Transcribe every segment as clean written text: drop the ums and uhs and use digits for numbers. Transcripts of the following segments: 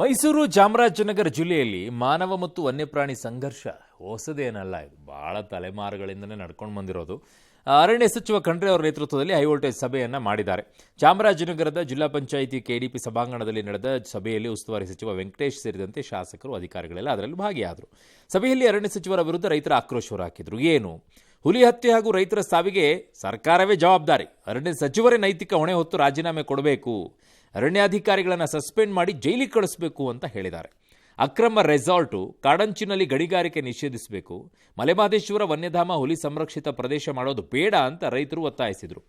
ಮೈಸೂರು ಚಾಮರಾಜನಗರ ಜಿಲ್ಲೆಯಲ್ಲಿ ಮಾನವ ಮತ್ತು ವನ್ಯಪ್ರಾಣಿ ಸಂಘರ್ಷ ಹೊಸದೇನಲ್ಲ. ಇದು ಬಹಳ ತಲೆಮಾರುಗಳಿಂದಲೇ ನಡ್ಕೊಂಡು ಬಂದಿರೋದು. ಅರಣ್ಯ ಸಚಿವ ಖಂಡ್ರೆ ಅವರ ನೇತೃತ್ವದಲ್ಲಿ ಹೈವೋಲ್ಟೇಜ್ ಸಭೆಯನ್ನ ಮಾಡಿದ್ದಾರೆ. ಚಾಮರಾಜನಗರದ ಜಿಲ್ಲಾ ಪಂಚಾಯಿತಿ ಕೆಡಿಪಿ ಸಭಾಂಗಣದಲ್ಲಿ ನಡೆದ ಸಭೆಯಲ್ಲಿ ಉಸ್ತುವಾರಿ ಸಚಿವ ವೆಂಕಟೇಶ್ ಸೇರಿದಂತೆ ಶಾಸಕರು, ಅಧಿಕಾರಿಗಳೆಲ್ಲ ಅದರಲ್ಲಿ ಭಾಗಿಯಾದರು. ಸಭೆಯಲ್ಲಿ ಅರಣ್ಯ ಸಚಿವರ ವಿರುದ್ಧ ರೈತರ ಆಕ್ರೋಶ ಹೊರಹಾಕಿದ್ರು. ಏನು ಹುಲಿ ಹತ್ಯೆ ಹಾಗೂ ರೈತರ ಸಾವಿಗೆ ಸರ್ಕಾರವೇ ಜವಾಬ್ದಾರಿ, ಅರಣ್ಯ ಸಚಿವರೇ ನೈತಿಕ ಹೊಣೆ ಹೊತ್ತು ರಾಜೀನಾಮೆ ಕೊಡಬೇಕು, ಅರಣ್ಯಾಧಿಕಾರಿಗಳನ್ನು ಸಸ್ಪೆಂಡ್ ಮಾಡಿ ಜೈಲಿಗೆ ಕಳಿಸಬೇಕು ಅಂತ ಹೇಳಿದ್ದಾರೆ. ಅಕ್ರಮ ರೆಸಾರ್ಟು, ಕಾಡಂಚಿನಲ್ಲಿ ಗಣಿಗಾರಿಕೆ ನಿಷೇಧಿಸಬೇಕು, ಮಲೆಮಹದೇಶ್ವರ ವನ್ಯಧಾಮ ಹುಲಿ ಸಂರಕ್ಷಿತ ಪ್ರದೇಶ ಮಾಡೋದು ಬೇಡ ಅಂತ ರೈತರು ಒತ್ತಾಯಿಸಿದರು.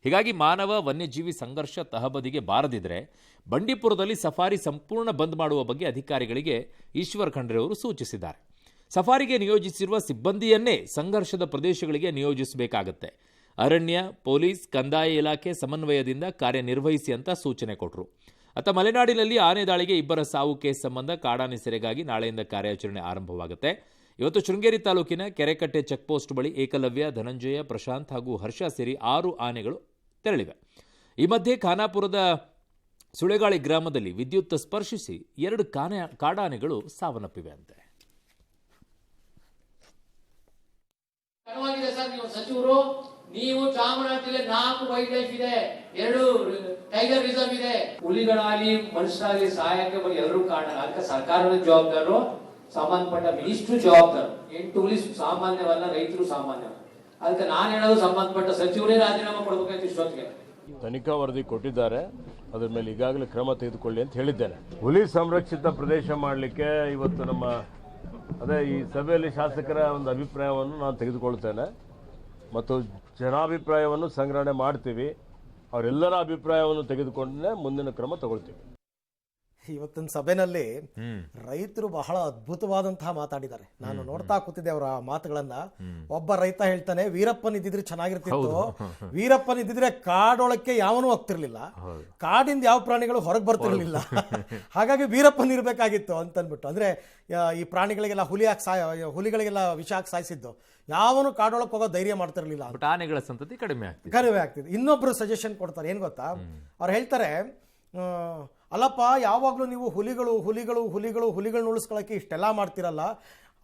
ಹೀಗಾಗಿ ಮಾನವ ವನ್ಯಜೀವಿ ಸಂಘರ್ಷ ತಹಬದಿಗೆ ಬಾರದಿದ್ರೆ ಬಂಡೀಪುರದಲ್ಲಿ ಸಫಾರಿ ಸಂಪೂರ್ಣ ಬಂದ್ ಮಾಡುವ ಬಗ್ಗೆ ಅಧಿಕಾರಿಗಳಿಗೆ ಈಶ್ವರ್ ಖಂಡ್ರೆ ಅವರು ಸೂಚಿಸಿದ್ದಾರೆ. ಸಫಾರಿಗೆ ನಿಯೋಜಿಸಿರುವ ಸಿಬ್ಬಂದಿಯನ್ನೇ ಸಂಘರ್ಷದ ಪ್ರದೇಶಗಳಿಗೆ ನಿಯೋಜಿಸಬೇಕಾಗತ್ತೆ. ಅರಣ್ಯ, ಪೊಲೀಸ್, ಕಂದಾಯ ಇಲಾಖೆ ಸಮನ್ವಯದಿಂದ ಕಾರ್ಯನಿರ್ವಹಿಸಿ ಅಂತ ಸೂಚನೆ ಕೊಟ್ಟರು. ಮಲೆನಾಡಿನಲ್ಲಿ ಆನೆ ದಾಳಿಗೆ 2 ಸಾವು ಕೇಸ್ ಸಂಬಂಧ ಕಾಡಾನೆ ಸೆರೆಗಾಗಿ ನಾಳೆಯಿಂದ ಕಾರ್ಯಾಚರಣೆ ಆರಂಭವಾಗುತ್ತೆ. ಇವತ್ತು ಶೃಂಗೇರಿ ತಾಲೂಕಿನ ಕೆರೆಕಟ್ಟೆ ಚೆಕ್ಪೋಸ್ಟ್ ಬಳಿ ಏಕಲವ್ಯ, ಧನಂಜಯ, ಪ್ರಶಾಂತ್ ಹಾಗೂ ಹರ್ಷ ಸೇರಿ 6 ಆನೆಗಳು ತೆರಳಿವೆ. ಈ ಮಧ್ಯೆ ಖಾನಾಪುರದ ಸುಳೆಗಾಳಿ ಗ್ರಾಮದಲ್ಲಿ ವಿದ್ಯುತ್ ಸ್ಪರ್ಶಿಸಿ 2 ಕಾಡಾನೆಗಳು ಸಾವನ್ನಪ್ಪಿವೆ ಅಂತೆ. ಸಚಿವರು ನೀವು ಚಾಮರಾಜ ಜಿಲ್ಲೆ 4 ವೈಲ್ಡ್ ಲೈಫ್ ಇದೆ, 2 ಟೈಗರ್ ರಿಸರ್ವ್ ಇದೆ. ಹುಲಿಗಳಾಗಲಿ ಮನುಷ್ಯರಾಗಲಿ ಸಹಾಯಕ್ಕೆ ಬಗ್ಗೆ ಎಲ್ಲರೂ ಕಾರಣ. ಅದಕ್ಕೆ ಸರ್ಕಾರದ ಜವಾಬ್ದಾರು, ಸಂಬಂಧಪಟ್ಟ ಮಿನಿಸ್ಟ್ರು ಜವಾಬ್ದಾರು. 8 ಹುಲಿ ಸಾಮಾನ್ಯವಲ್ಲ, ರೈತರು ಸಾಮಾನ್ಯ. ಅದಕ್ಕೆ ನಾನು ಹೇಳೋದು ಸಂಬಂಧಪಟ್ಟ ಸಚಿವರೇ ರಾಜೀನಾಮೆ ಕೊಡಬೇಕಾಯ್ತು. ಇಷ್ಟೊತ್ತಿಗೆ ತನಿಖಾ ವರದಿ ಕೊಟ್ಟಿದ್ದಾರೆ, ಅದ್ರ ಮೇಲೆ ಈಗಾಗಲೇ ಕ್ರಮ ತೆಗೆದುಕೊಳ್ಳಿ ಅಂತ ಹೇಳಿದ್ದೇನೆ. ಹುಲಿ ಸಂರಕ್ಷಿತ ಪ್ರದೇಶ ಮಾಡಲಿಕ್ಕೆ ಇವತ್ತು ಈ ಸಭೆಯಲ್ಲಿ ಶಾಸಕರ ಒಂದು ಅಭಿಪ್ರಾಯವನ್ನು ನಾನು ತೆಗೆದುಕೊಳ್ತೇನೆ ಮತ್ತು ಜನಾಭಿಪ್ರಾಯವನ್ನು ಸಂಗ್ರಹಣೆ ಮಾಡ್ತೀವಿ. ಅವರೆಲ್ಲರ ಅಭಿಪ್ರಾಯವನ್ನು ತೆಗೆದುಕೊಂಡೇ ಮುಂದಿನ ಕ್ರಮ ತಗೊಳ್ತೀವಿ. ಇವತ್ತಿನ ಸಭೆಯಲ್ಲಿ ರೈತರು ಬಹಳ ಅದ್ಭುತವಾದಂತಹ ಮಾತಾಡಿದ್ದಾರೆ. ನಾನು ನೋಡ್ತಾ ಕೂತಿದ್ದೆ ಅವರ ಮಾತುಗಳನ್ನ. ಒಬ್ಬ ರೈತ ಹೇಳ್ತಾನೆ, ವೀರಪ್ಪನ್ ಇದ್ದಿದ್ರೆ ಚೆನ್ನಾಗಿರ್ತಿತ್ತು, ವೀರಪ್ಪನ್ ಇದ್ದಿದ್ರೆ ಕಾಡೊಳಕ್ಕೆ ಯಾವನೂ ಹೋಗ್ತಿರ್ಲಿಲ್ಲ, ಕಾಡಿಂದ ಯಾವ ಪ್ರಾಣಿಗಳು ಹೊರಗೆ ಬರ್ತಿರ್ಲಿಲ್ಲ, ಹಾಗಾಗಿ ವೀರಪ್ಪನ್ ಇರ್ಬೇಕಾಗಿತ್ತು ಅಂತನ್ಬಿಟ್ಟು. ಅಂದ್ರೆ ಈ ಪ್ರಾಣಿಗಳಿಗೆಲ್ಲ ಹುಲಿಗಳಿಗೆಲ್ಲ ವಿಷ ಹಾಕಿ ಸಾಯಿಸಿದ್ದು, ಯಾವನು ಕಾಡೊಳಕ್ಕೆ ಹೋಗೋ ಧೈರ್ಯ ಮಾಡ್ತಿರ್ಲಿಲ್ಲ. ಆನೆಗಳ ಸಂತತಿ ಕಡಿಮೆ ಆಗ್ತಿದೆ. ಇನ್ನೊಬ್ರು ಸಜೆಷನ್ ಕೊಡ್ತಾರೆ, ಏನ್ ಗೊತ್ತಾ? ಅವ್ರು ಹೇಳ್ತಾರೆ, ಅಲ್ಲಪ್ಪ ಯಾವಾಗಲೂ ನೀವು ಹುಲಿಗಳನ್ನ ಉಳಿಸ್ಕೊಳಕ್ಕೆ ಇಷ್ಟೆಲ್ಲ ಮಾಡ್ತಿರಲ್ಲ,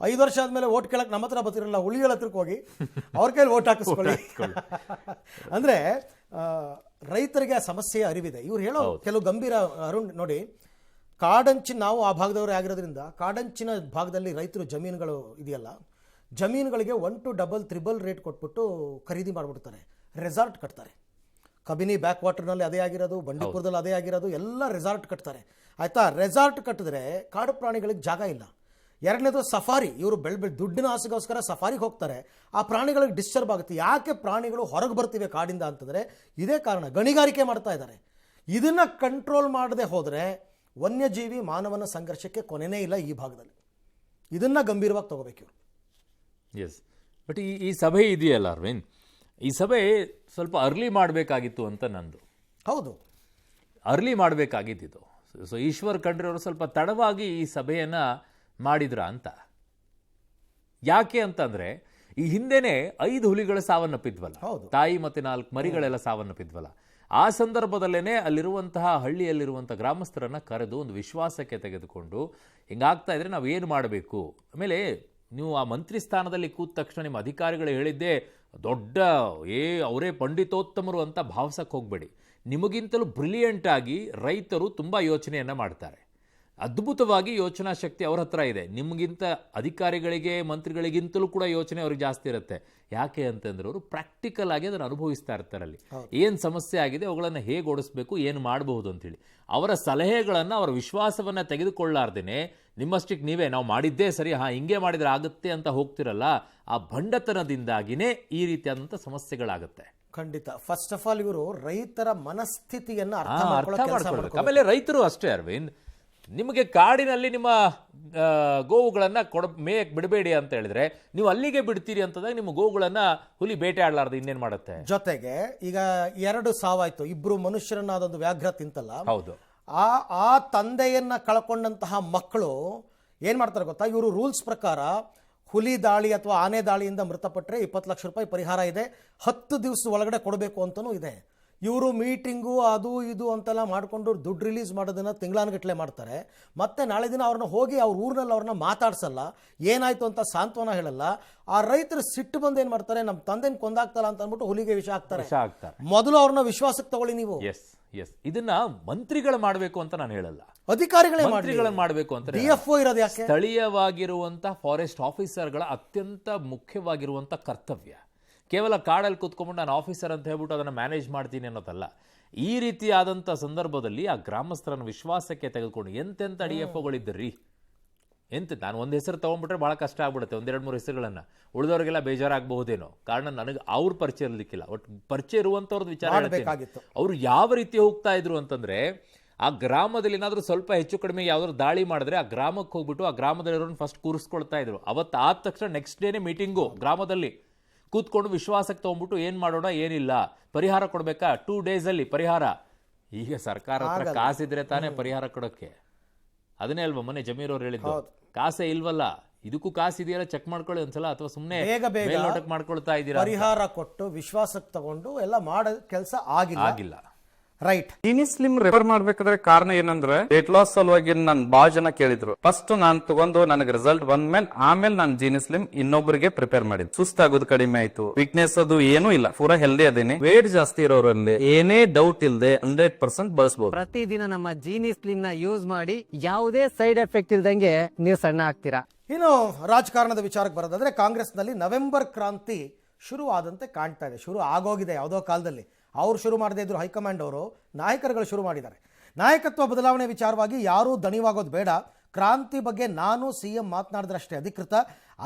5 ವರ್ಷ ಆದ್ಮೇಲೆ ಓಟ್ ಕೇಳಕ್ಕೆ ನಮ್ಮ ಹತ್ರ ಬರ್ತಿರಲ್ಲ, ಹುಲಿಗಳ ಹತ್ರಕ್ಕೆ ಹೋಗಿ ಅವ್ರ ಕೈಲಿ ಓಟ್ ಹಾಕಿಸ್ಕೊಳ್ಳಿ. ಅಂದ್ರೆ ರೈತರಿಗೆ ಆ ಸಮಸ್ಯೆಯ ಅರಿವಿದೆ. ಇವ್ರು ಹೇಳೋ ಕೆಲವು ಗಂಭೀರ ಅರುಣ್ ನೋಡಿ, ಕಾಡಂಚಿನ, ನಾವು ಆ ಭಾಗದವರೇ ಆಗಿರೋದ್ರಿಂದ ಕಾಡಂಚಿನ ಭಾಗದಲ್ಲಿ ರೈತರು ಜಮೀನುಗಳು ಇದೆಯಲ್ಲ, ಜಮೀನುಗಳಿಗೆ 1 to 3 ರೇಟ್ ಕೊಟ್ಬಿಟ್ಟು ಖರೀದಿ ಮಾಡಿಬಿಡ್ತಾರೆ, ರೆಸಾರ್ಟ್ ಕಟ್ತಾರೆ. ಕಬಿನಿ ಬ್ಯಾಕ್ ವಾಟರ್ನಲ್ಲಿ ಅದೇ ಆಗಿರೋದು, ಬಂಡೀಪುರದಲ್ಲಿ ಅದೇ ಆಗಿರೋದು, ಎಲ್ಲ ರೆಸಾರ್ಟ್ ಕಟ್ತಾರೆ. ಆಯ್ತಾ? ರೆಸಾರ್ಟ್ ಕಟ್ಟಿದ್ರೆ ಕಾಡು ಪ್ರಾಣಿಗಳಿಗೆ ಜಾಗ ಇಲ್ಲ. ಎರಡನೇದು ಸಫಾರಿ, ಇವರು ದುಡ್ಡಿನ ಆಸೆಗೋಸ್ಕರ ಸಫಾರಿಗೆ ಹೋಗ್ತಾರೆ, ಆ ಪ್ರಾಣಿಗಳಿಗೆ ಡಿಸ್ಟರ್ಬ್ ಆಗುತ್ತೆ. ಯಾಕೆ ಪ್ರಾಣಿಗಳು ಹೊರಗೆ ಬರ್ತಿವೆ ಕಾಡಿಂದ ಅಂತಂದರೆ ಇದೇ ಕಾರಣ, ಗಣಿಗಾರಿಕೆ ಮಾಡ್ತಾ ಇದ್ದಾರೆ. ಇದನ್ನ ಕಂಟ್ರೋಲ್ ಮಾಡದೆ ಹೋದರೆ ವನ್ಯಜೀವಿ ಮಾನವನ ಸಂಘರ್ಷಕ್ಕೆ ಕೊನೆಯೇ ಇಲ್ಲ ಈ ಭಾಗದಲ್ಲಿ. ಇದನ್ನ ಗಂಭೀರವಾಗಿ ತಗೋಬೇಕು ಇವರು. ಎಸ್, ಬಟ್ ಈ ಸಭೆ ಇದೆಯಲ್ಲ ಅರವಿಂದ್, ಈ ಸಭೆ ಸ್ವಲ್ಪ ಅರ್ಲಿ ಮಾಡಬೇಕಾಗಿತ್ತು ಅಂತ ನಂದು. ಹೌದು, ಅರ್ಲಿ ಮಾಡಬೇಕಾಗಿದ್ದು. ಸೊ ಈಶ್ವರ್ ಖಂಡ್ರೆ ಅವರು ಸ್ವಲ್ಪ ತಡವಾಗಿ ಈ ಸಭೆಯನ್ನ ಮಾಡಿದ್ರ ಅಂತ. ಯಾಕೆ ಅಂತಂದ್ರೆ ಈ ಹಿಂದೆನೆ 5 ಹುಲಿಗಳ ಸಾವನ್ನಪ್ಪಿದ್ವಲ್ಲ, ತಾಯಿ ಮತ್ತೆ 4 ಮರಿಗಳೆಲ್ಲ ಸಾವನ್ನಪ್ಪಿದ್ವಲ್ಲ. ಆ ಸಂದರ್ಭದಲ್ಲೇನೆ ಅಲ್ಲಿರುವಂತಹ ಹಳ್ಳಿಯಲ್ಲಿರುವಂತಹ ಗ್ರಾಮಸ್ಥರನ್ನ ಕರೆದು ಒಂದು ವಿಶ್ವಾಸಕ್ಕೆ ತೆಗೆದುಕೊಂಡು, ಹಿಂಗಾಗ್ತಾ ಇದ್ರೆ ನಾವು ಏನು ಮಾಡಬೇಕು. ಆಮೇಲೆ ನೀವು ಆ ಮಂತ್ರಿ ಸ್ಥಾನದಲ್ಲಿ ಕೂತ ತಕ್ಷಣ ನಿಮ್ಮ ಅಧಿಕಾರಿಗಳು ಹೇಳಿದ್ದೇ ದೊಡ್ಡ ಅವರೇ ಪಂಡಿತೋತ್ತಮರು ಅಂತ ಭಾವಿಸಕ್ಕೆ ಹೋಗಬೇಡಿ. ನಿಮಗಿಂತಲೂ ಬ್ರಿಲಿಯಂಟ್ ಆಗಿ ರೈತರು ತುಂಬ ಯೋಚನೆಯನ್ನು ಮಾಡ್ತಾರೆ. ಅದ್ಭುತವಾಗಿ ಯೋಚನಾ ಶಕ್ತಿ ಅವ್ರ ಹತ್ರ ಇದೆ. ನಿಮಗಿಂತ ಅಧಿಕಾರಿಗಳಿಗೆ, ಮಂತ್ರಿಗಳಿಗಿಂತಲೂ ಕೂಡ ಯೋಚನೆ ಅವ್ರಿಗೆ ಜಾಸ್ತಿ ಇರುತ್ತೆ. ಯಾಕೆ ಅಂತಂದ್ರೆ ಅವರು ಪ್ರಾಕ್ಟಿಕಲ್ ಆಗಿ ಅದನ್ನು ಅನುಭವಿಸ್ತಾ ಇರ್ತಾರೆ. ಅಲ್ಲಿ ಏನು ಸಮಸ್ಯೆ ಆಗಿದೆ, ಅವುಗಳನ್ನು ಹೇಗೆ ಓಡಿಸ್ಬೇಕು, ಏನು ಮಾಡಬಹುದು ಅಂತೇಳಿ ಅವರ ಸಲಹೆಗಳನ್ನು, ಅವರ ವಿಶ್ವಾಸವನ್ನು ತೆಗೆದುಕೊಳ್ಳಾರ್ದೇನೆ ನಿಮ್ಮಷ್ಟಕ್ಕೆ ನೀವೇ ನಾವು ಮಾಡಿದ್ದೇ ಸರಿ, ಹಿಂಗೆ ಮಾಡಿದ್ರೆ ಆಗುತ್ತೆ ಅಂತ ಹೋಗ್ತಿರಲ್ಲ, ಆ ಭಂಡತನದಿಂದಾಗಿನೇ ಈ ರೀತಿಯಾದಂಥ ಸಮಸ್ಯೆಗಳಾಗುತ್ತೆ. ಖಂಡಿತ. ಫಸ್ಟ್ ಆಫ್ ಆಲ್ ಇವರು ರೈತರ ಮನಸ್ಥಿತಿಯನ್ನು ಅರ್ಥ ಮಾಡ್ಕೊಳ್ಬೇಕು. ಆಮೇಲೆ ರೈತರು ಅಷ್ಟೇ ಅರವಿಂದ್, ನಿಮಗೆ ಕಾಡಿನಲ್ಲಿ ನಿಮ್ಮ ಗೋವುಗಳನ್ನು ಮೇಯಕ್ಕೆ ಬಿಡಬೇಡಿ ಅಂತ ಹೇಳಿದ್ರೆ ನೀವು ಅಲ್ಲಿಗೆ ಬಿಡ್ತೀರಿ ಅಂತಂದಾಗ ನಿಮ್ಮ ಗೋವುಗಳನ್ನ ಹುಲಿ ಬೇಟೆ ಆಡಲಾರ್ದು ಇನ್ನೇನು ಮಾಡುತ್ತೆ. ಜೊತೆಗೆ ಈಗ 2 ಸಾವಾಯ್ತು, 2 ಮನುಷ್ಯರನ್ನ ಅದೊಂದು ವ್ಯಾಘ್ರ ತಿಂತಲ್ಲ. ಹೌದು. ಆ ತಂದೆಯನ್ನ ಕಳ್ಕೊಂಡಂತಹ ಮಕ್ಕಳು ಏನ್ ಮಾಡ್ತಾರೆ ಗೊತ್ತಾ? ಇವರು ರೂಲ್ಸ್ ಪ್ರಕಾರ ಹುಲಿ ದಾಳಿ ಅಥವಾ ಆನೆ ದಾಳಿಯಿಂದ ಮೃತಪಟ್ಟರೆ 20 ಲಕ್ಷ ರೂಪಾಯಿ ಪರಿಹಾರ ಇದೆ, 10 ದಿವಸದ ಒಳಗಡೆ ಕೊಡಬೇಕು ಅಂತಲೂ ಇದೆ. ಇವರು ಮೀಟಿಂಗು ಅದು ಇದು ಅಂತೆಲ್ಲ ಮಾಡಿಕೊಂಡು ದುಡ್ಡು ರಿಲೀಸ್ ಮಾಡೋದನ್ನು ತಿಂಗಳಾನುಗಟ್ಟಲೆ ಮಾಡ್ತಾರೆ. ಮತ್ತೆ ನಾಳೆ ದಿನ ಅವ್ರನ್ನ ಹೋಗಿ ಅವ್ರ ಊರಿನಲ್ಲಿ ಅವ್ರನ್ನ ಮಾತಾಡ್ಸಲ್ಲ, ಏನಾಯ್ತು ಅಂತ ಸಾಂತ್ವನ ಹೇಳಲ್ಲ. ಆ ರೈತರು ಸಿಟ್ಟು ಬಂದು ಏನು ಮಾಡ್ತಾರೆ, ನಮ್ಮ ತಂದೆನ ಕೊಂದಾಗ್ತಲ್ಲ ಅಂತ ಅಂದ್ಬಿಟ್ಟು ಹುಲಿಗೆ ವಿಷ ಹಾಕ್ತಾರೆ. ಮೊದಲು ಅವ್ರನ್ನ ವಿಶ್ವಾಸಕ್ಕೆ ತಗೊಳ್ಳಿ ನೀವು. ಎಸ್ ಇದನ್ನ ಮಂತ್ರಿಗಳು ಮಾಡಬೇಕು ಅಂತ ನಾನು ಹೇಳಲ್ಲ, ಅಧಿಕಾರಿಗಳೇ ಮಾಡಬೇಕು ಅಂತ. DFO ಇರೋದು ಯಾಕೆ? ಸ್ಥಳೀಯವಾಗಿರುವಂತ ಫಾರೆಸ್ಟ್ ಆಫೀಸರ್ಗಳ ಅತ್ಯಂತ ಮುಖ್ಯವಾಗಿರುವಂತ ಕರ್ತವ್ಯ. ಕೇವಲ ಕಾಡಲ್ಲಿ ಕೂತ್ಕೊಂಡ್ಬಿಟ್ಟು ನಾನು ಆಫೀಸರ್ ಅಂತ ಹೇಳ್ಬಿಟ್ಟು ಅದನ್ನು ಮ್ಯಾನೇಜ್ ಮಾಡ್ತೀನಿ ಅನ್ನೋದಲ್ಲ. ಈ ರೀತಿಯಾದಂಥ ಸಂದರ್ಭದಲ್ಲಿ ಆ ಗ್ರಾಮಸ್ಥರನ್ನು ವಿಶ್ವಾಸಕ್ಕೆ ತೆಗೆದುಕೊಂಡು ಎಂತೆಂಥ DFOಗಳಿದ್ದರಿ, ನಾನು ಒಂದು ಹೆಸರು ತೊಗೊಂಡ್ಬಿಟ್ರೆ ಭಾಳ ಕಷ್ಟ ಆಗ್ಬಿಡುತ್ತೆ, 1-2-3 ಹೆಸರುಗಳನ್ನು. ಉಳಿದವರಿಗೆಲ್ಲ ಬೇಜಾರಾಗಬಹುದೇನೋ, ಕಾರಣ ನನಗೆ ಅವ್ರ ಪರಿಚಯ ಇರಲಿಕ್ಕಿಲ್ಲ. ಒಟ್ಟು ಪರಿಚಯ ಇರುವಂಥವ್ರದ್ದು ವಿಚಾರ ಮಾಡಬೇಕಾಗಿತ್ತು. ಅವರು ಯಾವ ರೀತಿ ಹೋಗ್ತಾ ಇದ್ರು ಅಂತಂದರೆ, ಆ ಗ್ರಾಮದಲ್ಲಿ ಏನಾದರೂ ಸ್ವಲ್ಪ ಹೆಚ್ಚು ಕಡಿಮೆ ಯಾವ್ದಾದ್ರು ದಾಳಿ ಮಾಡಿದ್ರೆ ಆ ಗ್ರಾಮಕ್ಕೆ ಹೋಗ್ಬಿಟ್ಟು ಆ ಗ್ರಾಮದಲ್ಲಿರೋರು ಫಸ್ಟ್ ಕೂರಿಸ್ಕೊಳ್ತಾ ಇದ್ರು. ಅವತ್ತು ಆದ ತಕ್ಷಣ ನೆಕ್ಸ್ಟ್ ಡೇನೇ ಮೀಟಿಂಗು ಗ್ರಾಮದಲ್ಲಿ ಕೂತ್ಕೊಂಡು ವಿಶ್ವಾಸಕ್ಕೆ ತೊಗೊಂಡ್ಬಿಟ್ಟು ಏನು ಮಾಡೋಣ, ಏನಿಲ್ಲ, ಪರಿಹಾರ ಕೊಡಬೇಕಾ 2 ಡೇಸಲ್ಲಿ ಪರಿಹಾರ. ಈಗ ಸರ್ಕಾರ ಹತ್ರ ಕಾಸಿದ್ರೆ ತಾನೇ ಪರಿಹಾರ ಕೊಡೋಕ್ಕೆ. ಅದನ್ನೇ ಅಲ್ವಾ ಮೊನ್ನೆ ಜಮೀರ್ ಅವ್ರು ಹೇಳಿದ್ದು, ಕಾಸೇ ಇಲ್ವಲ್ಲ, ಇದಕ್ಕೂ ಕಾಸು ಇದೆಯಲ್ಲ ಚೆಕ್ ಮಾಡ್ಕೊಳ್ಳಿ ಒಂದ್ಸಲ, ಅಥವಾ ಸುಮ್ಮನೆ ಮೇಲ್ನೋಟಕ್ಕೆ ಮಾಡ್ಕೊಳ್ತಾ ಇದ್ದೀರಾ. ಪರಿಹಾರ ಕೊಟ್ಟು ವಿಶ್ವಾಸಕ್ಕೆ ತಗೊಂಡು ಎಲ್ಲ ಮಾಡೋ ಕೆಲಸ ಆಗಿಲ್ಲ. ರೈಟ್. ಜೀನಿ ಸ್ಲಿಮ್ ರೆಫರ್ ಮಾಡ್ಬೇಕಾದ್ರೆ ಕಾರಣ ಏನಂದ್ರೆ ವೇಟ್ ಲಾಸ್ ಸಲುವಾಗಿ ನನ್ ಬಾಳ ಜನ ಕೇಳಿದ್ರು. ಫಸ್ಟ್ ನಾನ್ ತಗೊಂಡು ನನಗೆ ರಿಸಲ್ಟ್ ಬಂದ್ಮೇಲೆ ಆಮೇಲೆ ನಾನು ಜೀನಿ ಸ್ಲಿಮ್ ಇನ್ನೊಬ್ಬರಿಗೆ ಪ್ರಿಪೇರ್ ಮಾಡಿದ್. ಸುಸ್ತಾಗೋದು ಕಡಿಮೆ ಆಯ್ತು, ವೀಕ್ನೆಸ್ ಅದು ಏನೂ ಇಲ್ಲ, ಪೂರಾ ಹೆಲ್ದಿ ಅದೇನೆ. ವೇಟ್ ಜಾಸ್ತಿ ಇರೋರಲ್ಲಿ ಏನೇ ಡೌಟ್ ಇಲ್ಲದೆ 100% ಬಳಸಬಹುದು. ಪ್ರತಿದಿನ ನಮ್ಮ ಜೀನಿ ಸ್ಲಿಮ್ ನ ಯೂಸ್ ಮಾಡಿ ಯಾವುದೇ ಸೈಡ್ ಎಫೆಕ್ಟ್ ಇಲ್ದಂಗೆ ನೀವು ಸಣ್ಣ ಆಗ್ತೀರಾ. ಇನ್ನು ರಾಜಕಾರಣದ ವಿಚಾರಕ್ಕೆ ಬರೋದಾದ್ರೆ, ಕಾಂಗ್ರೆಸ್ನಲ್ಲಿ ನವೆಂಬರ್ ಕ್ರಾಂತಿ ಶುರು ಆದಂತೆ ಕಾಣ್ತಾ ಇದೆ. ಶುರು ಆಗೋಗಿದೆ ಯಾವುದೋ ಕಾಲದಲ್ಲಿ. ಅವ್ರು ಶುರು ಮಾಡದೇ ಇದ್ರು, ಹೈಕಮಾಂಡ್ ಅವರು ನಾಯಕರುಗಳು ಶುರು ಮಾಡಿದ್ದಾರೆ. ನಾಯಕತ್ವ ಬದಲಾವಣೆ ವಿಚಾರವಾಗಿ ಯಾರೂ ದಣಿವಾಗೋದು ಬೇಡ, ಕ್ರಾಂತಿ ಬಗ್ಗೆ ನಾನು CM ಮಾತನಾಡಿದ್ರಷ್ಟೇ ಅಧಿಕೃತ,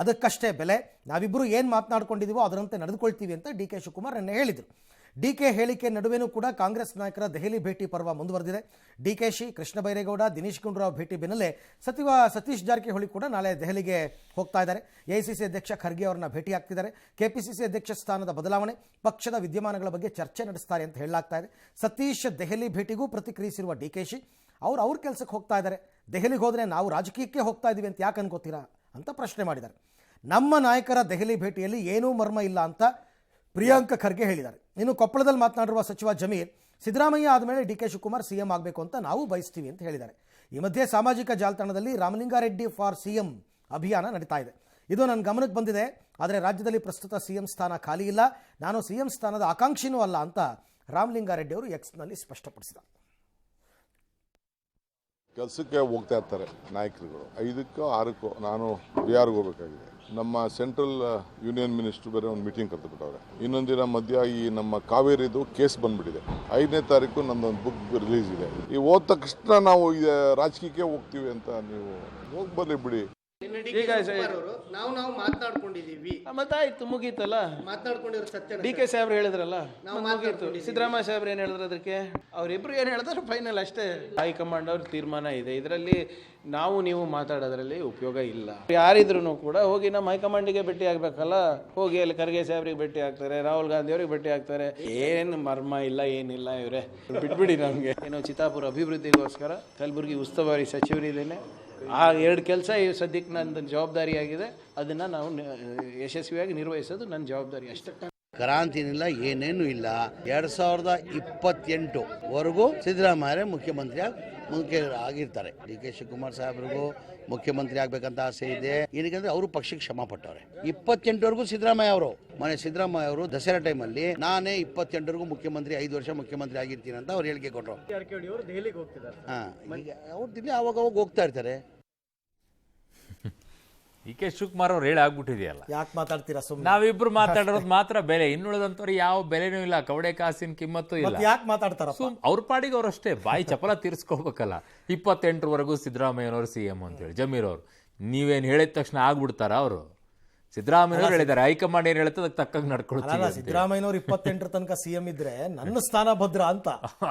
ಅದಕ್ಕಷ್ಟೇ ಬೆಲೆ, ನಾವಿಬ್ಬರು ಏನು ಮಾತನಾಡ್ಕೊಂಡಿದ್ದೀವೋ ಅದರಂತೆ ನಡೆದುಕೊಳ್ತೀವಿ ಅಂತ DK ಶಿವಕುಮಾರ್ ನಿನ್ನೆ ಹೇಳಿದರು. DK ಹೇಳಿಕೆ ನಡುವೆನೂ ಕೂಡ ಕಾಂಗ್ರೆಸ್ ನಾಯಕರ ದೆಹಲಿ ಭೇಟಿ ಪರ್ವ ಮುಂದುವರೆದಿದೆ. DKಶಿ, ಕೃಷ್ಣ ಬೈರೇಗೌಡ, ದಿನೇಶ್ ಗುಂಡೂರಾವ್ ಭೇಟಿ ಬೆನ್ನಲ್ಲೇ ಸಚಿವ ಸತೀಶ್ ಜಾರಕಿಹೊಳಿ ಕೂಡ ನಾಳೆ ದೆಹಲಿಗೆ ಹೋಗ್ತಾ ಇದ್ದಾರೆ. AICC ಅಧ್ಯಕ್ಷ ಖರ್ಗೆ ಅವರನ್ನ ಭೇಟಿ ಆಗ್ತಿದ್ದಾರೆ. KPCC ಅಧ್ಯಕ್ಷ ಸ್ಥಾನದ ಬದಲಾವಣೆ, ಪಕ್ಷದ ವಿದ್ಯಮಾನಗಳ ಬಗ್ಗೆ ಚರ್ಚೆ ನಡೆಸ್ತಾರೆ ಅಂತ ಹೇಳಲಾಗ್ತಾ ಇದೆ. ಸತೀಶ್ ದೆಹಲಿ ಭೇಟಿಗೂ ಪ್ರತಿಕ್ರಿಯಿಸಿರುವ DKಶಿ ಅವ್ರ ಕೆಲಸಕ್ಕೆ ಹೋಗ್ತಾ ಇದ್ದಾರೆ. ದೆಹಲಿಗೆ ಹೋದರೆ ನಾವು ರಾಜಕೀಯಕ್ಕೆ ಹೋಗ್ತಾ ಇದ್ದೀವಿ ಅಂತ ಯಾಕೆ ಅನ್ಕೋತೀರಾ ಅಂತ ಪ್ರಶ್ನೆ ಮಾಡಿದ್ದಾರೆ. ನಮ್ಮ ನಾಯಕರ ದೆಹಲಿ ಭೇಟಿಯಲ್ಲಿ ಏನೂ ಮರ್ಮ ಇಲ್ಲ ಅಂತ ಪ್ರಿಯಾಂಕ ಖರ್ಗೆ ಹೇಳಿದ್ದಾರೆ. ಇನ್ನು ಕೊಪ್ಪಳದಲ್ಲಿ ಮಾತನಾಡಿರುವ ಸಚಿವ ಜಮೀರ್, ಸಿದ್ದರಾಮಯ್ಯ ಆದಮೇಲೆ DK ಶಿವಕುಮಾರ್ CM ಆಗಬೇಕು ಅಂತ ನಾವು ಬಯಸ್ತೀವಿ ಅಂತ ಹೇಳಿದ್ದಾರೆ. ಈ ಮಧ್ಯೆ ಸಾಮಾಜಿಕ ಜಾಲತಾಣದಲ್ಲಿ ರಾಮಲಿಂಗಾರೆಡ್ಡಿ ಫಾರ್ CM ಅಭಿಯಾನ ನಡೀತಾ ಇದೆ. ಇದು ನನ್ನ ಗಮನಕ್ಕೆ ಬಂದಿದೆ, ಆದರೆ ರಾಜ್ಯದಲ್ಲಿ ಪ್ರಸ್ತುತ CM ಸ್ಥಾನ ಖಾಲಿ ಇಲ್ಲ, ನಾನು CM ಸ್ಥಾನದ ಆಕಾಂಕ್ಷಿನೂ ಅಲ್ಲ ಅಂತ ರಾಮಲಿಂಗಾರೆಡ್ಡಿ ಅವರು ಎಕ್ಸ್ನಲ್ಲಿ ಸ್ಪಷ್ಟಪಡಿಸಿದ್ದಾರೆ. ಕೆಲಸಕ್ಕೆ ಹೋಗ್ತಾ ಇರ್ತಾರೆ ನಾಯಕರುಗಳು, 5ಕ್ಕೋ 6ಕ್ಕೋ. ನಾನು ಬಿಹಾರ್ಗೆ ಹೋಗಬೇಕಾಗಿದೆ. ನಮ್ಮ ಸೆಂಟ್ರಲ್ ಯೂನಿಯನ್ ಮಿನಿಸ್ಟ್ರು ಬೇರೆ ಒಂದು ಮೀಟಿಂಗ್ ಕರೆದುಬಿಟ್ಟವ್ರೆ. ಇನ್ನೊಂದಿನ ಮಧ್ಯ ಈ ನಮ್ಮ ಕಾವೇರಿದು ಕೇಸ್ ಬಂದ್ಬಿಟ್ಟಿದೆ. 5ನೇ ತಾರೀಕು ನನ್ನೊಂದು ಬುಕ್ ರಿಲೀಸ್ ಇದೆ. ಈ ಹೋದ ತಕ್ಷಣ ನಾವು ರಾಜಕೀಯಕ್ಕೆ ಹೋಗ್ತೀವಿ ಅಂತ ನೀವು ಹೋಗಿ ಬರ್ಲಿ ಬಿಡಿ. ನಾವು ಮಾತನಾಡ್ಕೊಂಡಿದೀವಿ, ಮತ್ತಾಯ್ತು, ಮುಗೀತಲ್ಲ. ಮಾತನಾಡ್ಕೊಂಡಿರೋ ಸತ್ಯ DK ಸಾಹೇಬ್ರು ಹೇಳಿದ್ರಲ್ಲ, ಮುಗೀತು. ಸಿದ್ದರಾಮಯ್ಯ ಸಾಹೇಬ್ರು ಏನು ಹೇಳಿದ್ರು ಅದಕ್ಕೆ? ಅವ್ರಿಬ್ರು ಏನು ಹೇಳಿದ್ರೆ ಫೈನಲ್ ಅಷ್ಟೇ. ಹೈಕಮಾಂಡ್ ಅವ್ರ ತೀರ್ಮಾನ ಇದೆ, ಇದರಲ್ಲಿ ನಾವು ನೀವು ಮಾತಾಡೋದ್ರಲ್ಲಿ ಉಪಯೋಗ ಇಲ್ಲ. ಯಾರಿದ್ರು ಕೂಡ ಹೋಗಿ ನಮ್ಮ ಹೈಕಮಾಂಡಿಗೆ ಭೇಟಿ ಆಗ್ಬೇಕಲ್ಲ. ಹೋಗಿ ಅಲ್ಲಿ ಖರ್ಗೆ ಸಾಹೇಬ್ರಿಗೆ ಭೇಟಿ ಆಗ್ತಾರೆ, ರಾಹುಲ್ ಗಾಂಧಿ ಅವ್ರಿಗೆ ಭೇಟಿ ಆಗ್ತಾರೆ. ಏನು ಮರ್ಮ ಇಲ್ಲ, ಏನಿಲ್ಲ. ಇವರೇ ಬಿಟ್ಬಿಡಿ. ನಮಗೆ ಏನೋ ಚಿತ್ತಾಪುರ ಅಭಿವೃದ್ಧಿಗೋಸ್ಕರ ಕಲಬುರಗಿ ಉಸ್ತುವಾರಿ ಸಚಿವರಿದ್ದೇನೆ. ಆ 2 ಕೆಲಸ ಈ ಸದ್ಯಕ್ಕೆ ನನ್ನ ಜವಾಬ್ದಾರಿಯಾಗಿದೆ. ಅದನ್ನು ನಾವು ಯಶಸ್ವಿಯಾಗಿ ನಿರ್ವಹಿಸೋದು ನನ್ನ ಜವಾಬ್ದಾರಿ ಅಷ್ಟೇ. ಕ್ರಾಂತಿನಿಲ್ಲ, ಏನೇನು ಇಲ್ಲ. 2028 ವರೆಗೂ ಸಿದ್ದರಾಮಯ್ಯ ಮುಖ್ಯಮಂತ್ರಿ ಆಗಿರ್ತಾರೆ. DK ಶಿವಕುಮಾರ್ ಸಾಹೇಬ್ರಿಗೂ ಮುಖ್ಯಮಂತ್ರಿ ಆಗ್ಬೇಕಂತ ಆಸೆ ಇದೆ. ಏನಕ್ಕೆ ಅವರು ಪಕ್ಷಕ್ಕೆ ಶ್ರಮ ಪಟ್ಟವ್ರೆ. 28ವರೆಗೂ ಸಿದ್ದರಾಮಯ್ಯ ಅವರು, ಮನೆ ಸಿದ್ದರಾಮಯ್ಯ ಅವರು ದಸರಾ ಟೈಮಲ್ಲಿ ನಾನೇ 28ವರೆಗೂ ಮುಖ್ಯಮಂತ್ರಿ, 5 ವರ್ಷ ಮುಖ್ಯಮಂತ್ರಿ ಆಗಿರ್ತೀನಿ ಅಂತ ಅವ್ರು ಹೇಳಿಕೆ ಕೊಟ್ಟರು. ಈಗ ಅವ್ರು ದಿಲ್ಲಿ ಅವಾಗ ಹೋಗ್ತಾ ಇರ್ತಾರೆ. DK ಶಿವಕುಮಾರ್ ಅವ್ರು ಹೇಳಿ ಆಗ್ಬಿಟ್ಟಿದೆಯಲ್ಲ, ಯಾಕೆ ಮಾತಾಡ್ತೀರಾ ಸುಮ್ಮನೆ? ನಾವಿಬ್ರು ಮಾತಾಡೋದು ಮಾತ್ರ ಬೆಲೆ, ಇನ್ನುಳಿದಂತವ್ರು ಯಾವ ಬೆಲೆನೂ ಇಲ್ಲ, ಕವಡೆ ಕಾಸಿನ ಕಿಮ್ಮತ್ತು ಇಲ್ಲ. ಯಾಕೆ ಮಾತಾಡ್ತಾರ? ಅವ್ರ ಪಾಡಿಗೆ ಅವ್ರಷ್ಟೇ ಬಾಯಿ ಚಪಲ ತೀರಿಸ್ಕೊಳ್ಬೇಕಲ್ಲ. 28ರವರೆಗೂ ಸಿದ್ದರಾಮಯ್ಯನವರು CM ಅಂತೇಳಿ ಜಮೀರ್ ಅವರು ನೀವೇನು ಹೇಳಿದ ತಕ್ಷಣ ಆಗ್ಬಿಡ್ತಾರ? ಅವರು ಸಿದ್ದರಾಮಯ್ಯನವರು ಹೇಳಿದ್ದಾರೆ, ಹೈಕಮಾಂಡ್ ಏನ್ ಹೇಳುತ್ತೆ ಅದಕ್ಕೆ ತಕ್ಕಾಗಿ ನಡ್ಕೊಳ್ತಾರೆ. ಸಿದ್ದರಾಮಯ್ಯನವರು 28 ತನಕ CM ಇದ್ರೆ ನನ್ನ ಸ್ಥಾನ ಭದ್ರ ಅಂತ,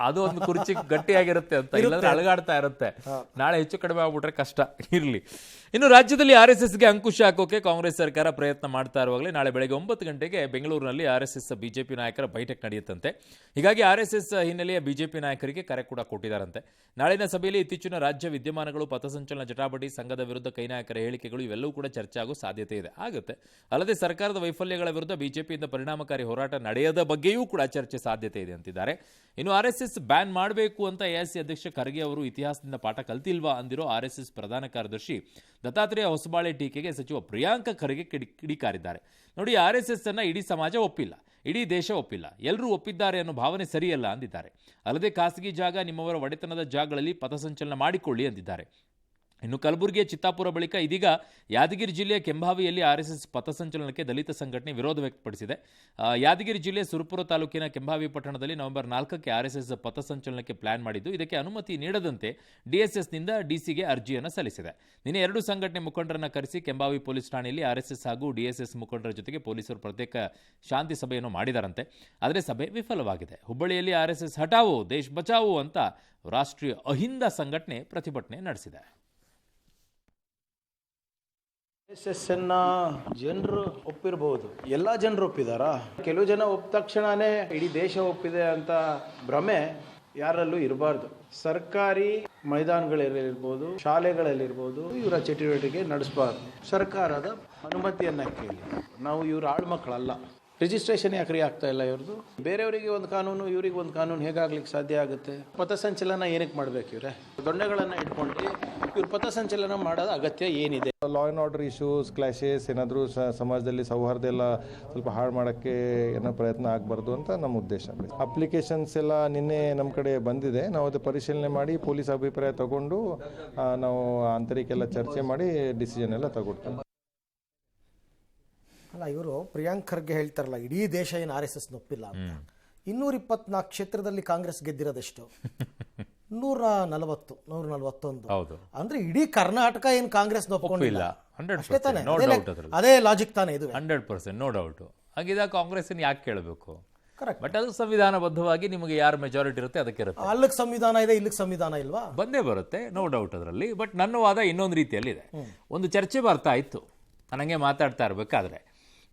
ಅದು ಒಂದು ಕುರ್ಚಿ ಗಟ್ಟಿಯಾಗಿರುತ್ತೆ ಅಂತ, ಇಲ್ಲಾಂದ್ರೆ ಅಳಗಾಡ್ತಾ ಇರುತ್ತೆ. ನಾಳೆ ಹೆಚ್ಚು ಕಡಿಮೆ ಆಗ್ಬಿಟ್ರೆ ಕಷ್ಟ. ಇರ್ಲಿ. ಇನ್ನು ರಾಜ್ಯದಲ್ಲಿ RSSಗೆ ಅಂಕುಶ ಹಾಕೋಕೆ ಕಾಂಗ್ರೆಸ್ ಸರ್ಕಾರ ಪ್ರಯತ್ನ ಮಾಡ್ತಾ ಇರುವಾಗಲೇ ನಾಳೆ ಬೆಳಗ್ಗೆ 9 ಗಂಟೆಗೆ ಬೆಂಗಳೂರಿನಲ್ಲಿ RSS BJP ನಾಯಕರ ಬೈಠಕ್ ನಡೆಯುತ್ತಂತೆ. ಹೀಗಾಗಿ RSS ಹಿನ್ನೆಲೆಯ BJP ನಾಯಕರಿಗೆ ಕರೆ ಕೂಡ ಕೊಟ್ಟಿದ್ದಾರಂತೆ. ನಾಳಿನ ಸಭೆಯಲ್ಲಿ ಇತ್ತೀಚಿನ ರಾಜ್ಯ ವಿದ್ಯಮಾನಗಳು, ಪಥಸಂಚಲನ ಜಟಾಪಟಿ, ಸಂಘದ ವಿರುದ್ಧ ಕೈ ನಾಯಕರ ಹೇಳಿಕೆಗಳು ಇವೆಲ್ಲವೂ ಕೂಡ ಚರ್ಚೆ ಆಗೋ ಸಾಧ್ಯತೆ ಇದೆ. ಆಗುತ್ತೆ. ಆಗುತ್ತೆ. ಅಲ್ಲದೆ ಸರ್ಕಾರದ ವೈಫಲ್ಯಗಳ ವಿರುದ್ಧ ಬಿಜೆಪಿಯಿಂದ ಪರಿಣಾಮಕಾರಿ ಹೋರಾಟ ನಡೆಯದ ಬಗ್ಗೆಯೂ ಕೂಡ ಚರ್ಚೆ ಸಾಧ್ಯತೆ ಇದೆ ಅಂತಿದ್ದಾರೆ. ಇನ್ನು RSS ಬ್ಯಾನ್ ಮಾಡಬೇಕು ಅಂತ AIC ಅಧ್ಯಕ್ಷ ಖರ್ಗೆ ಅವರು ಇತಿಹಾಸದಿಂದ ಪಾಠ ಕಲ್ತಿಲ್ವಾ ಅಂದಿರೋ RSS ಪ್ರಧಾನ ಕಾರ್ಯದರ್ಶಿ ದತ್ತಾತ್ರೇಯ ಹೊಸಬಾಳೆ ಟೀಕೆಗೆ ಸಚಿವ ಪ್ರಿಯಾಂಕ ಖರ್ಗೆ ಕಿಡಿಕಾರಿದ್ದಾರೆ. ನೋಡಿ, RSS ಅನ್ನ ಇಡೀ ಸಮಾಜ ಒಪ್ಪಿಲ್ಲ, ಇಡೀ ದೇಶ ಒಪ್ಪಿಲ್ಲ, ಎಲ್ಲರೂ ಒಪ್ಪಿದ್ದಾರೆ ಅನ್ನೋ ಭಾವನೆ ಸರಿಯಲ್ಲ ಅಂದಿದ್ದಾರೆ. ಅಲ್ಲದೆ ಖಾಸಗಿ ಜಾಗ, ನಿಮ್ಮವರ ಒಡೆತನದ ಜಾಗಗಳಲ್ಲಿ ಪಥಸಂಚಲನ ಮಾಡಿಕೊಳ್ಳಿ ಅಂದಿದ್ದಾರೆ. ಇನ್ನು ಕಲಬುರಗಿಯ ಚಿತ್ತಾಪುರ ಬಳಿಕ ಇದೀಗ ಯಾದಗಿರಿ ಜಿಲ್ಲೆಯ ಕೆಂಭಾವಿಯಲ್ಲಿ RSS ಪಥಸಂಚಲನಕ್ಕೆ ದಲಿತ ಸಂಘಟನೆ ವಿರೋಧ ವ್ಯಕ್ತಪಡಿಸಿದೆ. ಯಾದಗಿರಿ ಜಿಲ್ಲೆಯ ಸುರಪುರ ತಾಲೂಕಿನ ಕೆಂಭಾವಿ ಪಟ್ಟಣದಲ್ಲಿ ನವೆಂಬರ್ 4ಕ್ಕೆ RSS ಪಥಸಂಚಲನಕ್ಕೆ ಪ್ಲಾನ್ ಮಾಡಿದ್ದು, ಇದಕ್ಕೆ ಅನುಮತಿ ನೀಡದಂತೆ DSSನಿಂದ DCಗೆ ಅರ್ಜಿಯನ್ನು ಸಲ್ಲಿಸಿದೆ. ನಿನ್ನೆ 2 ಸಂಘಟನೆ ಮುಖಂಡರನ್ನು ಕರೆಸಿ ಕೆಂಭಾವಿ ಪೊಲೀಸ್ ಠಾಣೆಯಲ್ಲಿ RSS ಹಾಗೂ DSS ಮುಖಂಡರ ಜೊತೆಗೆ ಪೊಲೀಸರು ಪ್ರತ್ಯೇಕ ಶಾಂತಿ ಸಭೆಯನ್ನು ಮಾಡಿದಾರಂತೆ. ಆದರೆ ಸಭೆ ವಿಫಲವಾಗಿದೆ. ಹುಬ್ಬಳ್ಳಿಯಲ್ಲಿ RSS ಹಟಾವೋ ದೇಶ್ ಬಚಾವೋ ಅಂತ ರಾಷ್ಟ್ರೀಯ ಅಹಿಂದ ಸಂಘಟನೆ ಪ್ರತಿಭಟನೆ ನಡೆಸಿದೆ. RSS ಅನ್ನ ಜನರು ಒಪ್ಪಿರಬಹುದು, ಎಲ್ಲ ಜನರು ಒಪ್ಪಿದಾರಾ? ಕೆಲವು ಜನ ಒಪ್ಪಿದ ತಕ್ಷಣನೇ ಇಡೀ ದೇಶ ಒಪ್ಪಿದೆ ಅಂತ ಭ್ರಮೆ ಯಾರಲ್ಲೂ ಇರಬಾರ್ದು. ಸರ್ಕಾರಿ ಮೈದಾನಗಳಲ್ಲಿರ್ಬೋದು, ಶಾಲೆಗಳಲ್ಲಿರ್ಬೋದು ಇವರ ಚಟುವಟಿಕೆ ನಡೆಸಬಾರ್ದು. ಸರ್ಕಾರದ ಅನುಮತಿಯನ್ನ ಕೇಳಿ. ನಾವು ಇವ್ರ ಆಳ್ಮಕ್ಕಳಲ್ಲ. ರಿಜಿಸ್ಟ್ರೇಷನ್ ಯಾಕ್ರಿ ಆಗ್ತಾ ಇಲ್ಲ ಇವ್ರದ್ದು? ಬೇರೆಯವರಿಗೆ ಒಂದು ಕಾನೂನು, ಇವರಿಗೆ ಒಂದು ಕಾನೂನು ಹೇಗಾಗ್ಲಿಕ್ಕೆ ಸಾಧ್ಯ ಆಗುತ್ತೆ? ಪಥಸಂಚಲನ ಏನಕ್ಕೆ ಮಾಡ್ಬೇಕು? ಇವರೇ ದೊಣ್ಣೆಗಳನ್ನು ಇಟ್ಕೊಂಡು ಇವ್ರು ಪಥಸಂಚಲನ ಮಾಡೋದು ಅಗತ್ಯ ಏನಿದೆ? Law and order issues, clashes ಏನಾದರೂ ಸಮಾಜದಲ್ಲಿ ಸೌಹಾರ್ದ ಎಲ್ಲ ಸ್ವಲ್ಪ ಹಾಳು ಮಾಡೋಕ್ಕೆ ಏನೋ ಪ್ರಯತ್ನ ಆಗಬಾರ್ದು ಅಂತ ನಮ್ಮ ಉದ್ದೇಶ. ಅಪ್ಲಿಕೇಶನ್ಸ್ ಎಲ್ಲ ನಿನ್ನೆ ನಮ್ಮ ಕಡೆ ಬಂದಿದೆ. ನಾವು ಅದು ಪರಿಶೀಲನೆ ಮಾಡಿ ಪೊಲೀಸ್ ಅಭಿಪ್ರಾಯ ತಗೊಂಡು ನಾವು ಆಂತರಿಕ ಎಲ್ಲ ಚರ್ಚೆ ಮಾಡಿ ಡಿಸಿಷನ್ ಎಲ್ಲ ತಗೊಳ್ತೀವಿ. ಅಲ್ಲ, ಇವರು ಪ್ರಿಯಾಂಕ್ ಖರ್ಗೆ ಹೇಳ್ತಾರಲ್ಲ, ಇಡೀ ದೇಶ ಏನು RSS ಒಪ್ಪಿಲ್ಲ ಅಂತ. 224 ಕ್ಷೇತ್ರದಲ್ಲಿ ಕಾಂಗ್ರೆಸ್ ಗೆದ್ದಿರೋದೆಷ್ಟು? 141. ಅಂದ್ರೆ ಇಡೀ ಕರ್ನಾಟಕ ಏನು ಕಾಂಗ್ರೆಸ್ ಒಪ್ಕೊಂಡಿಲ್ಲ. ಅದೇ ಲಾಜಿಕ್ ತಾನೇ ಇದು. 100% ನೋ ಡೌಟ್. ಹಾಗಿದ್ದಾಗ ಕಾಂಗ್ರೆಸ್ ಯಾಕೆ ಕೇಳಬೇಕು? ಬಟ್ ಅದು ಸಂವಿಧಾನಬದ್ಧವಾಗಿ ನಿಮಗೆ ಯಾರು ಮೆಜಾರಿಟಿ ಇರುತ್ತೆ ಅದಕ್ಕೆ ಇರುತ್ತೆ. ಅಲ್ಲಿಗೆ ಸಂವಿಧಾನ ಇದೆ, ಇಲ್ಲಿಗೆ ಸಂವಿಧಾನ ಇಲ್ವಾ? ಬಂದೇ ಬರುತ್ತೆ, ನೋ ಡೌಟ್ ಅದರಲ್ಲಿ. ಬಟ್ ನನ್ನ ವಾದ ಇನ್ನೊಂದು ರೀತಿಯಲ್ಲಿದೆ. ಒಂದು ಚರ್ಚೆ ಬರ್ತಾ ಇತ್ತು ನನಗೆ ಮಾತಾಡ್ತಾ ಇರಬೇಕಾದ್ರೆ,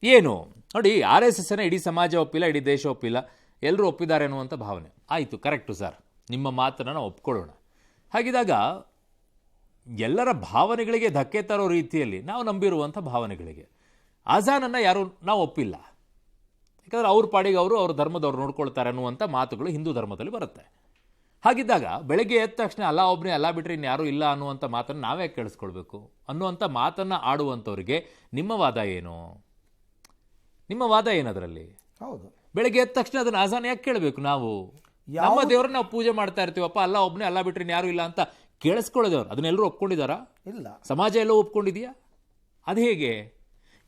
ಏನು ನೋಡಿ, RSS ಇಡೀ ಸಮಾಜ ಒಪ್ಪಿಲ್ಲ, ಇಡೀ ದೇಶ ಒಪ್ಪಿಲ್ಲ, ಎಲ್ಲರೂ ಒಪ್ಪಿದ್ದಾರೆ ಅನ್ನುವಂಥ ಭಾವನೆ. ಆಯಿತು, ಕರೆಕ್ಟು ಸರ್, ನಿಮ್ಮ ಮಾತನ್ನು ನಾವು ಒಪ್ಕೊಳ್ಳೋಣ. ಹಾಗಿದ್ದಾಗ ಎಲ್ಲರ ಭಾವನೆಗಳಿಗೆ ಧಕ್ಕೆ ತರೋ ರೀತಿಯಲ್ಲಿ ನಾವು ನಂಬಿರುವಂಥ ಭಾವನೆಗಳಿಗೆ ಅಜಾನನ್ನು ಯಾರು ನಾವು ಒಪ್ಪಿಲ್ಲ. ಯಾಕಂದರೆ ಅವ್ರ ಪಾಡಿಗೆ ಅವ್ರ ಧರ್ಮದವ್ರು ನೋಡ್ಕೊಳ್ತಾರೆ ಅನ್ನುವಂಥ ಮಾತುಗಳು ಹಿಂದೂ ಧರ್ಮದಲ್ಲಿ ಬರುತ್ತೆ. ಹಾಗಿದ್ದಾಗ ಬೆಳಗ್ಗೆ ಎದ್ದ ತಕ್ಷಣ ಅಲ್ಲ ಒಬ್ಬನೇ ಅಲ್ಲ ಬಿಟ್ಟರೆ ಇನ್ಯಾರೂ ಇಲ್ಲ ಅನ್ನುವಂಥ ಮಾತನ್ನು ನಾವೇ ಕೇಳಿಸ್ಕೊಳ್ಬೇಕು ಅನ್ನುವಂಥ ಮಾತನ್ನು ಆಡುವಂಥವ್ರಿಗೆ ನಿಮ್ಮ ವಾದ ಏನು? ನಿಮ್ಮ ವಾದ ಏನದರಲ್ಲಿ? ಹೌದು, ಬೆಳಗ್ಗೆ ಎದ್ದ ತಕ್ಷಣ ಅದನ್ನು ಅಜಾನ್ ಯಾಕೆ ಕೇಳಬೇಕು? ನಾವು ನಮ್ಮ ದೇವ್ರನ್ನ ನಾವು ಪೂಜೆ ಮಾಡ್ತಾ ಇರ್ತೀವಪ್ಪ, ಅಲ್ಲ ಒಬ್ಬನೇ ಅಲ್ಲ ಬಿಟ್ಟರೆ ಇನ್ಯಾರೂ ಇಲ್ಲ ಅಂತ ಕೇಳಿಸ್ಕೊಳ್ಳೋದೇವ್ರು. ಅದನ್ನೆಲ್ಲರೂ ಒಪ್ಕೊಂಡಿದ್ದಾರಾ? ಇಲ್ಲ. ಸಮಾಜ ಎಲ್ಲೋ ಒಪ್ಕೊಂಡಿದೆಯಾ? ಅದು ಹೇಗೆ?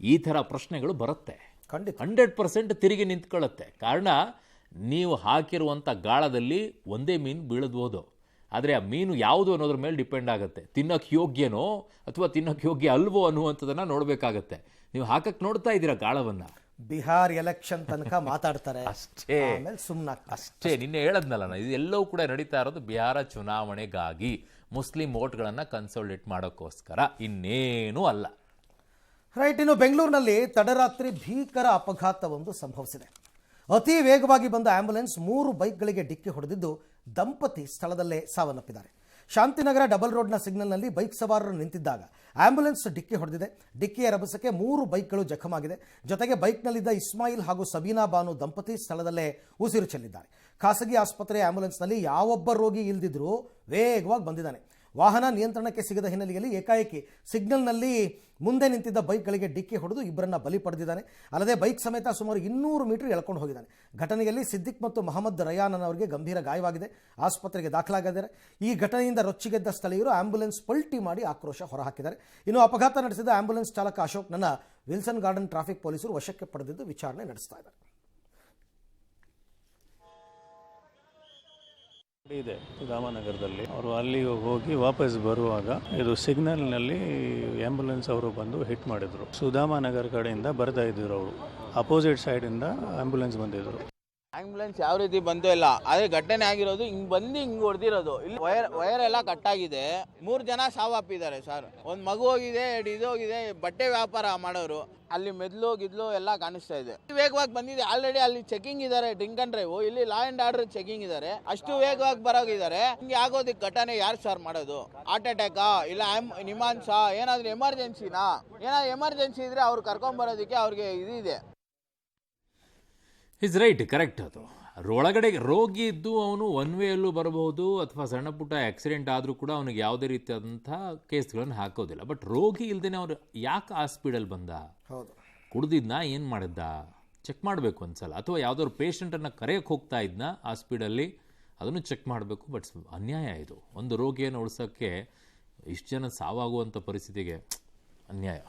ಈ ಥರ ಪ್ರಶ್ನೆಗಳು ಬರುತ್ತೆ. 100% ತಿರುಗಿ ನಿಂತ್ಕೊಳ್ಳುತ್ತೆ. ಕಾರಣ, ನೀವು ಹಾಕಿರುವಂಥ ಗಾಳದಲ್ಲಿ ಒಂದೇ ಮೀನು ಬೀಳಬಹುದು, ಆದರೆ ಆ ಮೀನು ಯಾವುದು ಅನ್ನೋದ್ರ ಮೇಲೆ ಡಿಪೆಂಡ್ ಆಗುತ್ತೆ. ತಿನ್ನೋಕ್ಕೆ ಯೋಗ್ಯನೋ ಅಥವಾ ತಿನ್ನೋಕ್ಕೆ ಯೋಗ್ಯ ಅಲ್ವೋ ಅನ್ನುವಂಥದ್ದನ್ನು ನೋಡಬೇಕಾಗತ್ತೆ. ನೀವು ಹಾಕಕ್ಕೆ ನೋಡ್ತಾ ಇದ್ದೀರಾ ಗಾಳವನ್ನು. ಬಿಹಾರ್ ಎಲೆಕ್ಷನ್ ತನಕ ಮಾತಾಡ್ತಾರೆ ಅಷ್ಟೇ, ಸುಮ್ಮನೆ ಅಷ್ಟೇ. ನಿನ್ನೆ ಹೇಳದ್ನಲ್ಲ, ಇದು ಎಲ್ಲವೂ ಕೂಡ ನಡೀತಾ ಇರೋದು ಬಿಹಾರ ಚುನಾವಣೆಗಾಗಿ, ಮುಸ್ಲಿಂ ವೋಟ್ಗಳನ್ನು ಕನ್ಸಾಲಿಡೇಟ್ ಮಾಡೋಕ್ಕೋಸ್ಕರ, ಇನ್ನೇನೂ ಅಲ್ಲ. ರೈಟ್. ಇನ್ನು ಬೆಂಗಳೂರಿನಲ್ಲಿ ತಡರಾತ್ರಿ ಭೀಕರ ಅಪಘಾತವೊಂದು ಸಂಭವಿಸಿದೆ. ಅತಿ ವೇಗವಾಗಿ ಬಂದ ಆಂಬ್ಯುಲೆನ್ಸ್ 3 ಬೈಕ್ಗಳಿಗೆ ಡಿಕ್ಕಿ ಹೊಡೆದಿದ್ದು ದಂಪತಿ ಸ್ಥಳದಲ್ಲೇ ಸಾವನ್ನಪ್ಪಿದ್ದಾರೆ. ಶಾಂತಿನಗರ ಡಬಲ್ ರೋಡ್ನ ಸಿಗ್ನಲ್ನಲ್ಲಿ ಬೈಕ್ ಸವಾರರು ನಿಂತಿದ್ದಾಗ ಆಂಬ್ಯುಲೆನ್ಸ್ ಡಿಕ್ಕಿ ಹೊಡೆದಿದೆ. ಡಿಕ್ಕಿಯ ರಭಸಕ್ಕೆ 3 ಬೈಕ್ಗಳು ಜಖಮಾಗಿದೆ. ಜೊತೆಗೆ ಬೈಕ್ನಲ್ಲಿದ್ದ ಇಸ್ಮಾಯಿಲ್ ಹಾಗೂ ಸಬೀನಾ ಬಾನು ದಂಪತಿ ಸ್ಥಳದಲ್ಲೇ ಉಸಿರು ಚೆಲ್ಲಿದ್ದಾರೆ. ಖಾಸಗಿ ಆಸ್ಪತ್ರೆಯ ಆಂಬ್ಯುಲೆನ್ಸ್ನಲ್ಲಿ ಯಾವೊಬ್ಬ ರೋಗಿ ಇಲ್ದಿದ್ರೂ ವೇಗವಾಗಿ ಬಂದಿದ್ದಾನೆ. ವಾಹನ ನಿಯಂತ್ರಣಕ್ಕೆ ಸಿಗದ ಹಿನ್ನೆಲೆಯಲ್ಲಿ ಏಕಾಏಕಿ ಸಿಗ್ನಲ್ನಲ್ಲಿ ಮುಂದೆ ನಿಂತಿದ್ದ ಬೈಕ್ಗಳಿಗೆ ಡಿಕ್ಕಿ ಹೊಡೆದು ಇಬ್ಬರನ್ನ ಬಲಿ ಪಡೆದಿದ್ದಾನೆ. ಅಲ್ಲದೆ ಬೈಕ್ ಸಮೇತ ಸುಮಾರು 200 ಮೀಟರ್ ಎಳ್ಕೊಂಡು ಹೋಗಿದ್ದಾನೆ. ಘಟನೆಯಲ್ಲಿ ಸಿದ್ದಿಕ್ ಮತ್ತು ಮೊಹಮ್ಮದ್ ರಯಾನ್ ಅವರಿಗೆ ಗಂಭೀರ ಗಾಯವಾಗಿದೆ. ಆಸ್ಪತ್ರೆಗೆ ದಾಖಲಾಗಿದ್ದಾರೆ. ಈ ಘಟನೆಯಿಂದ ರೊಚ್ಚಿಗೆದ್ದ ಸ್ಥಳೀಯರು ಆಂಬ್ಯುಲೆನ್ಸ್ ಪಲ್ಟಿ ಮಾಡಿ ಆಕ್ರೋಶ ಹೊರಹಾಕಿದ್ದಾರೆ. ಇನ್ನು ಅಪಘಾತ ನಡೆಸಿದ ಆಂಬ್ಯುಲೆನ್ಸ್ ಚಾಲಕ ಅಶೋಕ್ನನ್ನ ವಿಲ್ಸನ್ ಗಾರ್ಡನ್ ಟ್ರಾಫಿಕ್ ಪೊಲೀಸರು ವಶಕ್ಕೆ ಪಡೆದಿದ್ದು ವಿಚಾರಣೆ ನಡೆಸ್ತಾ ಇದ್ದಾರೆ. ಇದೆ ರಾಮನಗರದಲ್ಲಿ. ಅವರು ಅಲ್ಲಿ ಹೋಗಿ ವಾಪಸ್ ಬರುವಾಗ ಇದು ಸಿಗ್ನಲ್ನಲ್ಲಿ ಆಂಬ್ಯುಲೆನ್ಸ್ ಅವರು ಬಂದು ಹಿಟ್ ಮಾಡಿದ್ರು. ಸುಧಾಮನಗರ ಕಡೆಯಿಂದ ಬರ್ತಾ ಇದ್ರು. ಅವರು ಅಪೋಸಿಟ್ ಸೈಡಿಂದ ಆಂಬ್ಯುಲೆನ್ಸ್ ಬಂದಿದ್ರು. ಆಂಬ್ಯುಲೆನ್ಸ್ ಯಾವ ರೀತಿ ಬಂತು ಇಲ್ಲ, ಅದೇ ಘಟನೆ ಆಗಿರೋದು ಹಿಂಗ್ ಬಂದು ಹಿಂಗ್ ಹೊಡೆದಿರೋದು. ಇಲ್ಲಿ ವೈರ್ ಎಲ್ಲ ಕಟ್ ಆಗಿದೆ, 3 ಜನ ಸಾವಪ್ಪಿದ್ದಾರೆ ಸರ್. ಒಂದು ಮಗು ಹೋಗಿದೆ, 2 ಇದು ಹೋಗಿದೆ. ಬಟ್ಟೆ ವ್ಯಾಪಾರ ಮಾಡೋರು, ಅಲ್ಲಿ ಮೆದ್ಲು ಗಿದ್ಲು ಎಲ್ಲ ಕಾಣಿಸ್ತಾ ಇದೆ. ವೇಗವಾಗಿ ಬಂದಿದೆ, ಆಲ್ರೆಡಿ ಅಲ್ಲಿ ಚೆಕಿಂಗ್ ಇದ್ದಾರೆ, ಡ್ರಿಂಕ್ ಅಂಡ್ ಡ್ರೈವ್. ಇಲ್ಲಿ ಲಾ ಅಂಡ್ ಆರ್ಡರ್ ಚೆಕಿಂಗ್ ಇದ್ದಾರೆ, ಅಷ್ಟು ವೇಗವಾಗಿ ಬರೋಗಿದ್ದಾರೆ. ಹಿಂಗೆ ಆಗೋದಕ್ಕೆ ಘಟನೆ ಯಾರು ಸರ್ ಮಾಡೋದು? ಹಾರ್ಟ್ ಅಟ್ಯಾಕಾ ಇಲ್ಲ ನಿಮಾನ್ಸಾ, ಏನಾದ್ರು ಎಮರ್ಜೆನ್ಸಿನಾ? ಏನಾದ್ರು ಎಮರ್ಜೆನ್ಸಿ ಇದ್ರೆ ಅವ್ರು ಕರ್ಕೊಂಬರೋದಕ್ಕೆ ಅವ್ರಿಗೆ ಇದಿದೆ. Is right, correct. ಅದು ಒಳಗಡೆ ರೋಗಿ ಇದ್ದು ಅವನು ಒನ್ ವೇಯಲ್ಲೂ ಬರಬಹುದು, ಅಥವಾ ಸಣ್ಣ ಪುಟ್ಟ ಆಕ್ಸಿಡೆಂಟ್ ಆದರೂ ಕೂಡ ಅವನಿಗೆ ಯಾವುದೇ ರೀತಿಯಾದಂಥ ಕೇಸ್ಗಳನ್ನು ಹಾಕೋದಿಲ್ಲ. ಬಟ್ ರೋಗಿ ಇಲ್ದೇನೆ ಅವ್ರು ಯಾಕೆ ಆ ಸ್ಪೀಡಲ್ಲಿ ಬಂದ? ಹೌದು, ಕುಡ್ದಿದ್ನ, ಏನು ಮಾಡಿದ್ದ ಚೆಕ್ ಮಾಡಬೇಕು ಒಂದ್ಸಲ. ಅಥವಾ ಯಾವುದಾದ್ರು ಪೇಷಂಟನ್ನು ಕರೆಯೋಕ್ಕೆ ಹೋಗ್ತಾ ಇದ್ನ ಆ ಸ್ಪೀಡಲ್ಲಿ, ಅದನ್ನು ಚೆಕ್ ಮಾಡಬೇಕು. ಬಟ್ ಅನ್ಯಾಯ ಇದು. ಒಂದು ರೋಗಿಯನ್ನು ಉಳಿಸೋಕ್ಕೆ ಇಷ್ಟು ಜನ ಸಾವಾಗುವಂಥ ಪರಿಸ್ಥಿತಿಗೆ ಅನ್ಯಾಯ.